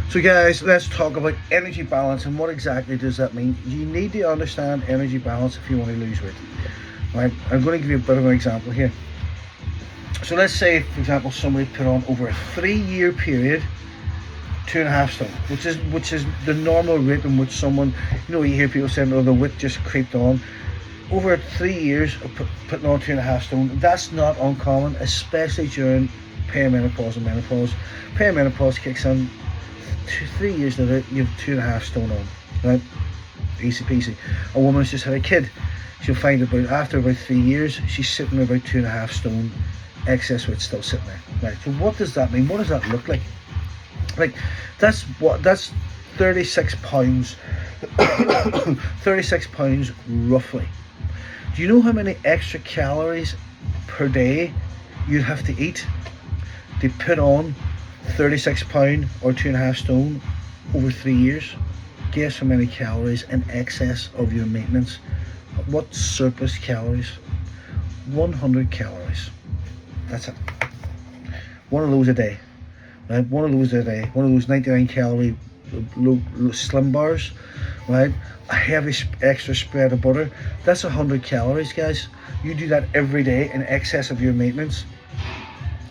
So guys, let's talk about energy balance and what exactly does that mean. You need to understand energy balance if you want to lose weight. Right, I'm going to give you a bit of an example here. So let's say, for example, somebody put on over a 3-year period 2.5 stone, which is the normal rate in which someone, you hear people saying, oh, the weight just creeped on. Over 3 years of putting on 2.5 stone, that's not uncommon, especially during perimenopause and menopause. Perimenopause kicks in 3 years later, you have 2.5 stone on, right? Easy peasy. A woman's just had a kid. She'll find after about 3 years, she's sitting about 2.5 stone excess weight still sitting there, right? So what does that mean? What does that look like? Like, that's 36 pounds, 36 pounds roughly. Do you know how many extra calories per day you'd have to eat to put on 36 pound or 2.5 stone over 3 years? Guess how many calories in excess of your maintenance? What surplus calories? 100 calories. That's it. One of those a day. Right? One of those 99 calorie low slim bars, right? A heavy extra spread of butter. That's 100 calories, guys. You do that every day in excess of your maintenance,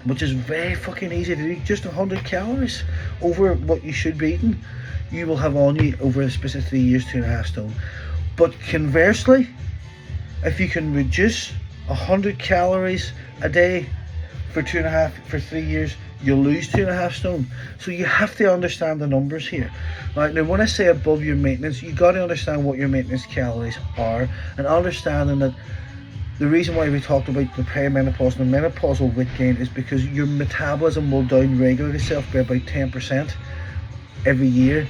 which is very fucking easy to do. Just 100 calories over what you should be eating, you will have on you over a specific 3 years 2.5 stone. But conversely, if you can reduce 100 calories a day for 3 years, you'll lose 2.5 stone. So you have to understand the numbers here. Right, now when I say above your maintenance, you got to understand what your maintenance calories are, and understanding that the reason why we talked about the perimenopause and the menopausal weight gain is because your metabolism will down-regulate itself by about 10% every year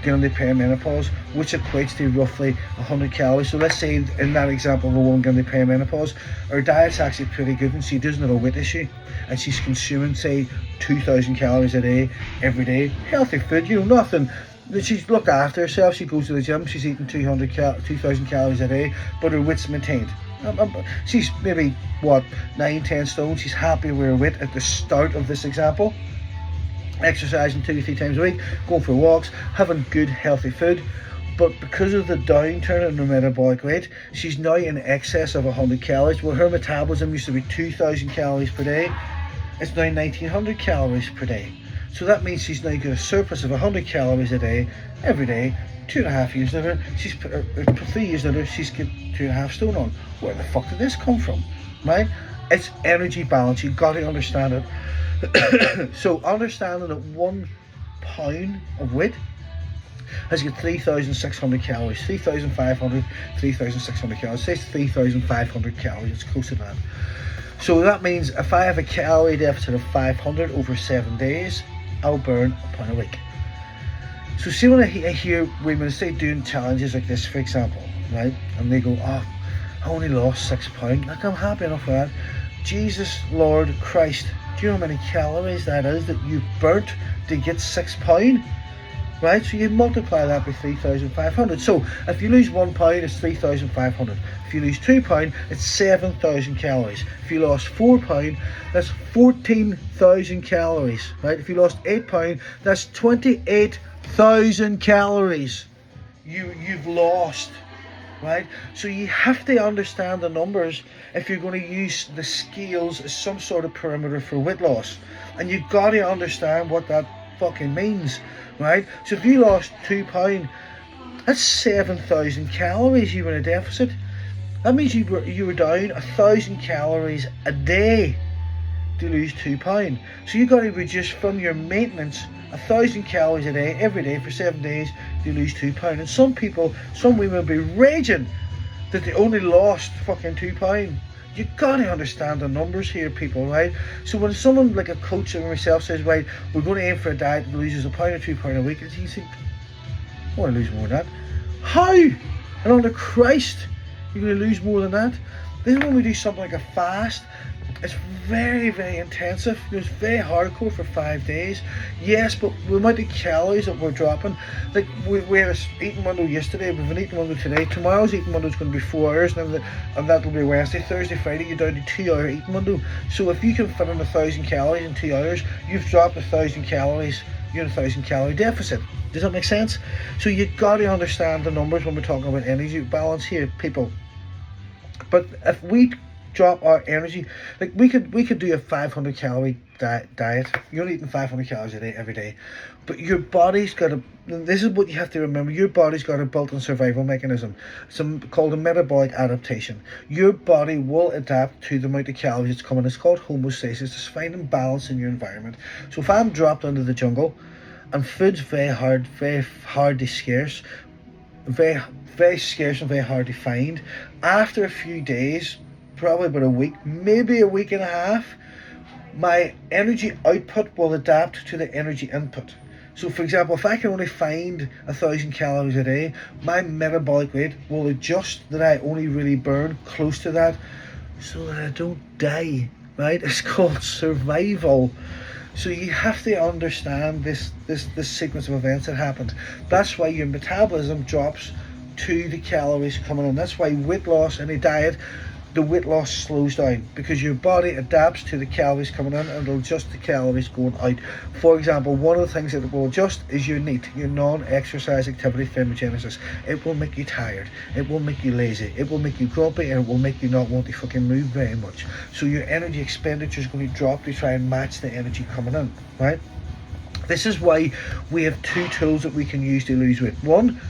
during the perimenopause, which equates to roughly 100 calories. So let's say in that example of a woman getting the perimenopause, her diet's actually pretty good and she doesn't have a weight issue, and she's consuming, say, 2,000 calories a day every day, healthy food, nothing. She's looked after herself, she goes to the gym, she's eating 2,000 calories a day, but her weight's maintained. She's maybe 9-10 stone. She's happy with her weight at the start of this example, exercising 2 to 3 times a week, going for walks, having good healthy food. But because of the downturn in her metabolic rate, she's now in excess of 100 calories. Well, her metabolism used to be 2,000 calories per day. It's now 1,900 calories per day. So that means she's now got a surplus of 100 calories a day, every day. 2.5 years later, 3 years later, she's got 2.5 stone on. Where the fuck did this come from, right? It's energy balance. You've got to understand it. So understanding that 1 pound of weight has got 3,600 calories, 3,500, 3,600 calories. Say 3,500 calories. It's close to that. So that means if I have a calorie deficit of 500 over 7 days, I'll burn a pound a week. So see, when I hear women say doing challenges like this, for example, right, and they go, oh, I only lost 6 pounds. Like, I'm happy enough with that. Jesus Lord Christ, do you know how many calories that is that you burnt to get 6 pounds? Right, so you multiply that by 3,500. So if you lose 1 pound, it's 3,500. If you lose 2 pounds, it's 7,000 calories. If you lost 4 pounds, that's 14,000 calories. Right, if you lost 8 pounds, that's 28,000 calories you've lost. Right, so you have to understand the numbers if you're going to use the scales as some sort of parameter for weight loss, and you've got to understand what that fucking means, right? So if you lost 2 pounds, that's 7,000 calories you were in a deficit. That means you were down 1,000 calories a day to lose 2 pounds. So you got to reduce from your maintenance 1,000 calories a day every day for 7 days to lose 2 pounds. And some women will be raging that they only lost fucking 2 pounds. You gotta understand the numbers here, people, right? So when someone like a coach like myself says, right, we're going to aim for a diet that loses a pound or 2 pounds a week, and you think, I want to lose more than that. How? And under Christ, you're going to lose more than that? This is when we do something like a fast. It's very, very intensive. It's very hardcore for 5 days. Yes, but the amount of calories that we're dropping, like we had an eating window yesterday, we've an eating window today. Tomorrow's eating window is going to be 4 hours, and that'll be Wednesday, Thursday, Friday. You're down to 2 hour eating window. So if you can fit in 1,000 calories in 2 hours, you've dropped 1,000 calories you're in a 1,000 calorie deficit. Does that make sense? So you got to understand the numbers when we're talking about energy balance here, people. But if we drop our energy, like we could do a 500 calorie diet. You're eating 500 calories a day every day, but your body's got a. This is what you have to remember. Your body's got a built-in survival mechanism, called a metabolic adaptation. Your body will adapt to the amount of calories it's coming. It's called homeostasis. It's finding balance in your environment. So if I'm dropped into the jungle, and food's very hard to scarce, very scarce and very hard to find. After a few days, probably about a week, maybe a week and a half, my energy output will adapt to the energy input. So for example, if I can only find 1,000 calories a day, my metabolic rate will adjust that I only really burn close to that so that I don't die, right? It's called survival. So you have to understand this sequence of events that happened. That's why your metabolism drops to the calories coming in. That's why weight loss in a diet, the weight loss slows down, because your body adapts to the calories coming in and it'll adjust the calories going out. For example, one of the things that it will adjust is your NEAT, your non-exercise activity thermogenesis. It will make you tired, it will make you lazy, it will make you grumpy, and it will make you not want to fucking move very much. So your energy expenditure is going to drop to try and match the energy coming in, right? This is why we have two tools that we can use to lose weight. One,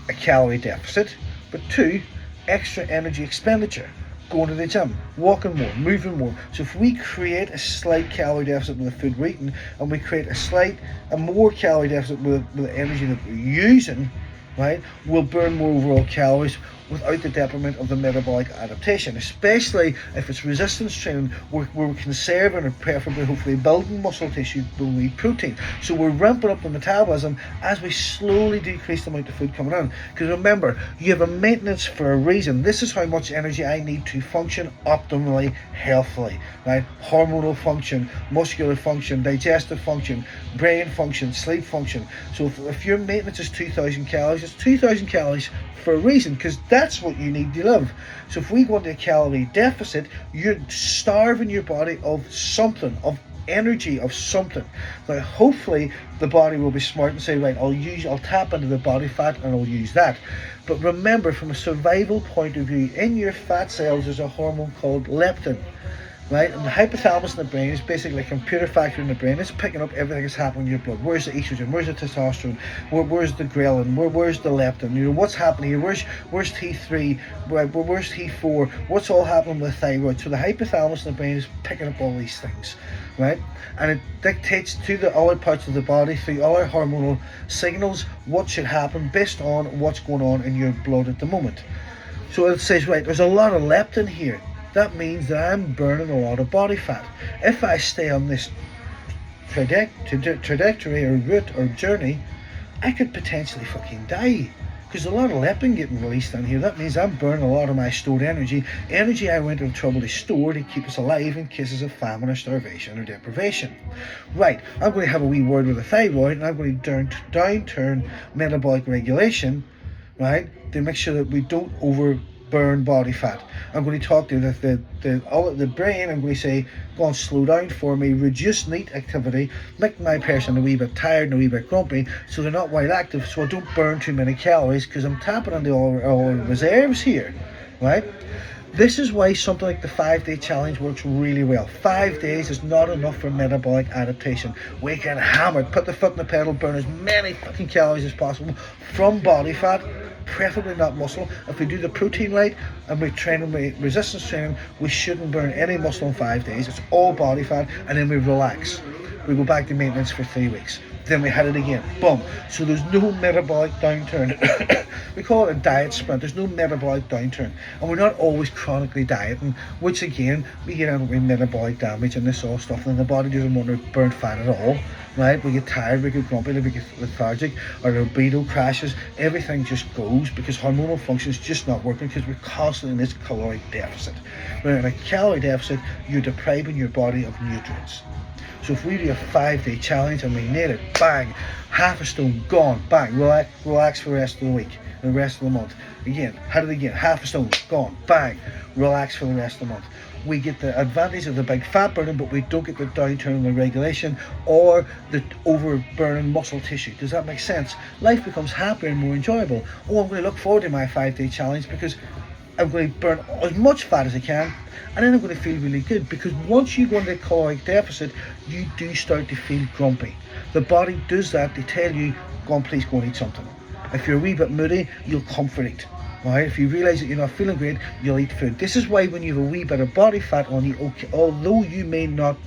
a calorie deficit, but two, extra energy expenditure. Going to the gym, walking more, moving more. So if we create a slight calorie deficit with the food we're eating, and we create a more calorie deficit with the energy that we're using, right, we'll burn more overall calories without the detriment of the metabolic adaptation, especially if it's resistance training. We're conserving or preferably hopefully building muscle tissue. We'll need protein, so we're ramping up the metabolism as we slowly decrease the amount of food coming in. Because remember, you have a maintenance for a reason. This is how much energy I need to function optimally, healthily, right? Hormonal function, muscular function, digestive function, brain function, sleep function. So if your maintenance is 2,000 calories, it's 2,000 calories for a reason, because that's what you need to live. So if we go into a calorie deficit, you're starving your body of something, of energy, of something. Now hopefully the body will be smart and say, right, I'll tap into the body fat and I'll use that. But remember, from a survival point of view, in your fat cells there's a hormone called leptin, right? And the hypothalamus in the brain is basically a computer factory in the brain. It's picking up everything that's happening in your blood. Where's the estrogen? Where's the testosterone? Where's the ghrelin? Where's the leptin? You know, what's happening here? Where's T3? Where's T4? What's all happening with the thyroid? So the hypothalamus in the brain is picking up all these things, right? And it dictates to the other parts of the body through other hormonal signals what should happen based on what's going on in your blood at the moment. So it says, right, there's a lot of leptin here. That means that I'm burning a lot of body fat. If I stay on this trajectory or route or journey, I could potentially fucking die. Because a lot of leptin getting released down here, that means I'm burning a lot of my stored energy. Energy I went to trouble to store to keep us alive in cases of famine or starvation or deprivation. Right, I'm going to have a wee word with the thyroid, and I'm going to downturn metabolic regulation, right, to make sure that we don't burn body fat. I'm going to talk to the brain. I'm going to say, go on, slow down for me, reduce NEAT activity, make my person a wee bit tired and a wee bit grumpy, so they're not wild active, so I don't burn too many calories, because I'm tapping into all reserves here, right? This is why something like the 5-day challenge works really well. 5 days is not enough for metabolic adaptation. We can hammer it, put the foot in the pedal, burn as many fucking calories as possible from body fat, preferably not muscle. If we do the protein right and we train with resistance training, we shouldn't burn any muscle in 5 days. It's all body fat, and then we relax. We go back to maintenance for 3 weeks. Then we hit it again. Boom. So there's no metabolic downturn. We call it a diet sprint. There's no metabolic downturn. And we're not always chronically dieting, which again, we get into metabolic damage and this all stuff, and the body doesn't want to burn fat at all. Right? We get tired, we get grumpy, we get lethargic, our libido crashes, everything just goes because hormonal function is just not working, because we're constantly in this caloric deficit. When in a calorie deficit, you're depriving your body of nutrients. So if we do a 5-day challenge and we nail it, bang, half a stone gone, bang, relax for the rest of the week, the rest of the month. Again, hit it again, half a stone gone, bang, relax for the rest of the month. we get the advantage of the big fat burning, but we don't get the downturn in the regulation or the over burning muscle tissue. Does that make sense? Life becomes happier and more enjoyable. Oh, I'm going to look forward to my 5-day challenge because I'm going to burn as much fat as I can, and then I'm going to feel really good, because once you go into a caloric deficit, you do start to feel grumpy. The body does that to tell you, go on, please go and eat something. If you're a wee bit moody, you'll comfort eat. Right? If you realise that you're not feeling great, you'll eat food. This is why when you have a wee bit of body fat on you, okay, although you may not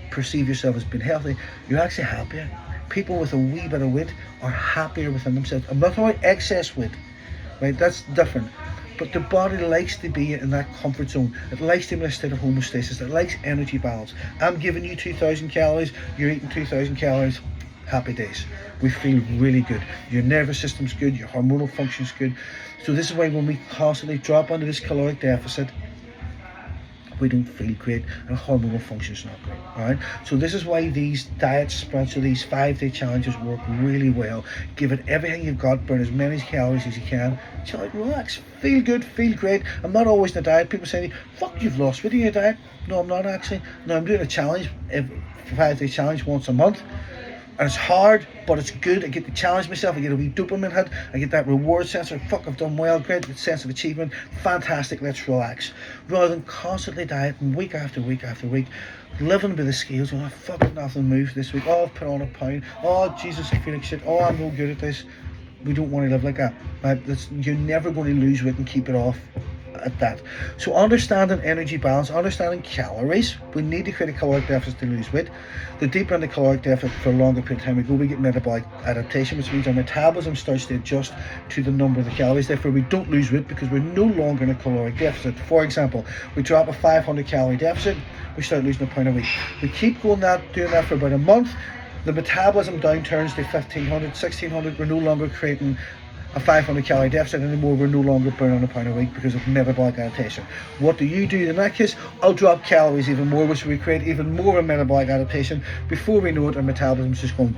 perceive yourself as being healthy, you're actually happier. People with a wee bit of weight are happier within themselves. I'm not talking about excess weight, right? That's different. But the body likes to be in that comfort zone. It likes to be in a state of homeostasis. It likes energy balance. I'm giving you 2,000 calories, you're eating 2,000 calories. Happy days. We feel really good. Your nervous system's good, your hormonal function's good. So this is why when we constantly drop into this caloric deficit, we don't feel great and hormonal function's not great. Alright? So this is why these diet sprints or these 5-day challenges work really well. Give it everything you've got, burn as many calories as you can, chill out, relax, feel good, feel great. I'm not always in a diet. People say to me, fuck, you've lost weight in your diet. No, I'm not actually. No, I'm doing a challenge, a 5-day challenge once a month. And it's hard, but it's good. I get to challenge myself. I get a wee dopamine hit. I get that reward sense of, fuck, I've done well, great sense of achievement. Fantastic, let's relax. Rather than constantly dieting week after week after week, living by the scales, going, oh, fucking nothing moves this week. Oh, I've put on a pound. Oh, Jesus, I feel like shit. Oh, I'm no good at this. We don't want to live like that. You're never going to lose weight and keep it off at that. So understanding energy balance, understanding calories, we need to create a caloric deficit to lose weight. The deeper into caloric deficit for a longer period of time we go, we get metabolic adaptation, which means our metabolism starts to adjust to the number of the calories. Therefore we don't lose weight because we're no longer in a caloric deficit. For example, we drop a 500 calorie deficit, we start losing a pound a week. We keep doing that for about a month. The metabolism downturns to 1,500, 1,600. We're no longer creating a 500 calorie deficit anymore. We're no longer burning a pound a week because of metabolic adaptation. What do you do in that case? I'll drop calories even more, which will create even more of metabolic adaptation. Before we know it, our metabolism is just going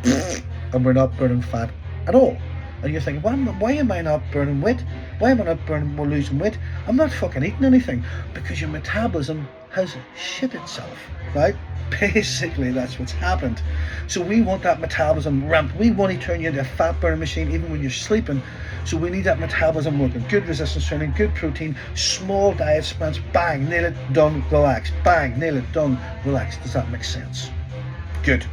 and we're not burning fat at all. And you're thinking, why am I not burning weight? Why am I not burning or losing weight? I'm not fucking eating anything. Because your metabolism has shit itself, right? Basically, that's what's happened. So we want that metabolism ramped. We want to turn you into a fat burning machine even when you're sleeping. So we need that metabolism working. Good resistance training, good protein, small diet sprints, bang, nail it, done, relax. Bang, nail it, done, relax. Does that make sense? Good.